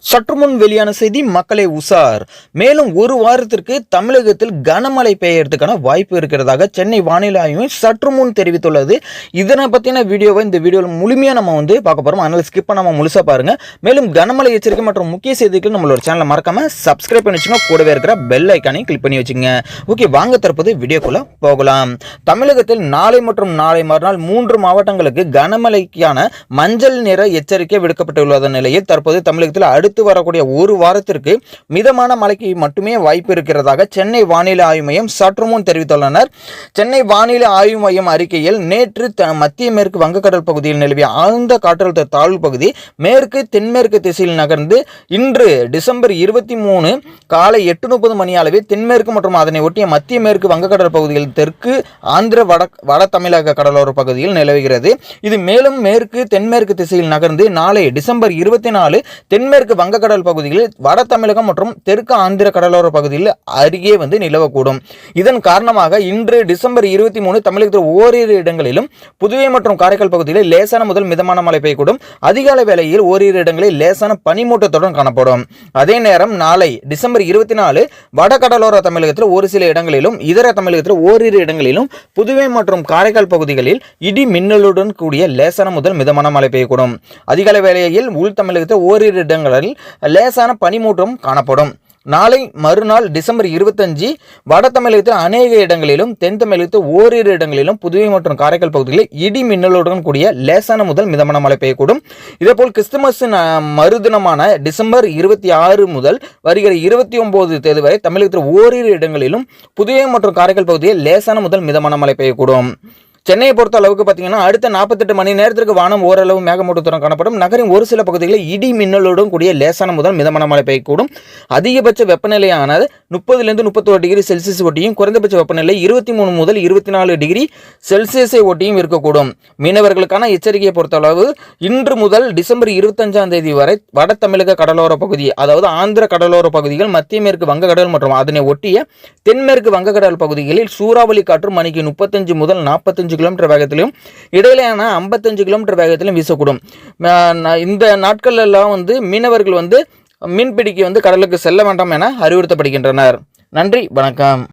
சற்றுமுன் வெளியான செய்தி மக்களை உசார். மேலும் ஒரு வாரத்திற்கு தமிழகத்தில் கனமழை பெய்யறதுக்கான வாய்ப்பு இருக்கிறதாக சென்னை வானிலை ஆய்வு சற்று முன் தெரிவித்துள்ளது. இதனை பற்றின வீடியோவை இந்த வீடியோவில் முழுமையாக நம்ம பார்க்க போகிறோம். அதனால் ஸ்கிப் பண்ணாமல் முழுசாக பாருங்கள். மேலும் கனமழை எச்சரிக்கை மற்றும் முக்கிய செய்திகள் நம்மளோட சேனலை மறக்காம சப்ஸ்கிரைப் பண்ணி வச்சுங்க. கூடவே இருக்கிற பெல் ஐக்கானையும் கிளிக் பண்ணி வச்சுங்க. ஓகே, வாங்க தற்போது வீடியோக்குள்ள போகலாம். தமிழகத்தில் நாளை மற்றும் நாளை மறுநாள் 3 மாவட்டங்களுக்கு கனமழைக்கான மஞ்சள் நிற எச்சரிக்கை விடுக்கப்பட்டுள்ள நிலையில் தற்போது தமிழகத்தில் அடுத்து வரக்கூடிய ஒரு வாரத்திற்கு மிதமான மழைக்கு மட்டுமே வாய்ப்பு இருக்கிறதாக சென்னை வானிலை ஆய்வு மையம் சற்று முன் தெரிவித்துள்ளனர். சென்னை வானிலை ஆய்வு மையம் அறிக்கையில் நேற்று மத்திய மேற்கு வங்கக்கடல் பகுதியில் நிலவிய ஆழ்ந்த காற்றழுத்த தாழ்வு பகுதி மேற்கு தென்மேற்கு திசையில் நகர்ந்து இன்று டிசம்பர் 23 காலை 8:30 மணி அளவில் தென்மேற்கு மற்றும் அதனை ஒட்டிய மத்திய மேற்கு வங்கக்கடல் பகுதியில் தெற்கு ஆந்திர வட தமிழக கடலோர பகுதியில் நிலவுகிறது. இது மேலும் மேற்கு தென்மேற்கு திசையில் நகர்ந்து நாளை டிசம்பர் 24 தென்மேற்கு வங்கக்கடல் பகுதியில் வட தமிழகம் மற்றும் தெற்கு ஆந்திர கடலோர பகுதியில் அருகே நிலவக்கூடும். இதன் காரணமாக இன்று டிசம்பர் 23 தமிழகத்தில் ஓரிரு இடங்களிலும் புதுவை மற்றும் காரைக்கால் பகுதியில் லேசான முதல் மிதமான மழை பெய்யக்கூடும். அதிகாலை வேளையில் ஓரிரு இடங்களில் லேசான பனிமூட்டத்துடன் காணப்படும். அதே நேரம் நாளை டிசம்பர் 24 வட கடலோர தமிழகத்தில் ஒரு சில இடங்களிலும் இதர தமிழகத்தில் ஓரிரு இடங்களிலும் புதுவை மற்றும் காரைக்கால் பகுதிகளில் இடி மின்னலுடன் கூடிய லேசான முதல் மிதமான மழை பெய்யக்கூடும். அதிகாலை வேளையில் உள் தமிழகத்தில் ஓரிரு இடங்களில் லேசான பனிமூட்டம் காணப்படும். நாளை மறுநாள் டிசம்பர் 25 வட தமிழகத்தில் அநேக இடங்களிலும் தென் தமிழகத்தில் ஓரிரு இடங்களிலும் புதுவை மற்றும் காரைக்கால் பகுதிகளில் இடி மின்னலுடன் கூடிய லேசான முதல் மிதமான மழை பெய்யக்கூடும். இதேபோல் கிறிஸ்துமஸ் மறுதினமான டிசம்பர் 26 முதல் வருகிற 29 தேதி வரை தமிழகத்தில் ஓரிரு இடங்களிலும் புதுவை மற்றும் காரைக்கால் பகுதியில் லேசான முதல் மிதமான மழை பெய்யக்கூடும். சென்னையை பொறுத்த அளவுக்கு பார்த்தீங்கன்னா அடுத்த 48 மணி நேரத்திற்கு வானம் ஓரளவு மேகமூட்டத்துடன் காணப்படும். நகரின் ஒரு சில பகுதிகளில் இடி மின்னலுடன் கூடிய லேசான முதல் மிதமான மழை பெய்யக்கூடும். அதிகபட்ச வெப்பநிலையானது 30 to 31 டிகிரி செல்சியஸ் ஒட்டியும் குறைந்தபட்ச வெப்பநிலை 23 முதல் 24 டிகிரி செல்சியஸை ஒட்டியும் இருக்கக்கூடும். மீனவர்களுக்கான எச்சரிக்கையை பொறுத்தளவு இன்று முதல் டிசம்பர் 25ஆம் தேதி வரை வட தமிழக கடலோர பகுதி, அதாவது ஆந்திர கடலோர பகுதிகள், மத்திய மேற்கு வங்கக்கடல் மற்றும் அதனை ஒட்டிய தென்மேற்கு வங்கக்கடல் பகுதிகளில் சூறாவளி காற்று மணிக்கு 35 முதல் 45 கிலோமீட்டர் வேகத்திலும் இடையிலான 55 கிலோமீட்டர் வேகத்திலும் வீசக்கூடும். இந்த நாட்கள் எல்லாம் மீனவர்கள் மீன்பிடிக்க கடலுக்கு செல்ல வேண்டாம் என அறிவுறுத்தப்படுகின்றனர். நன்றி, வணக்கம்.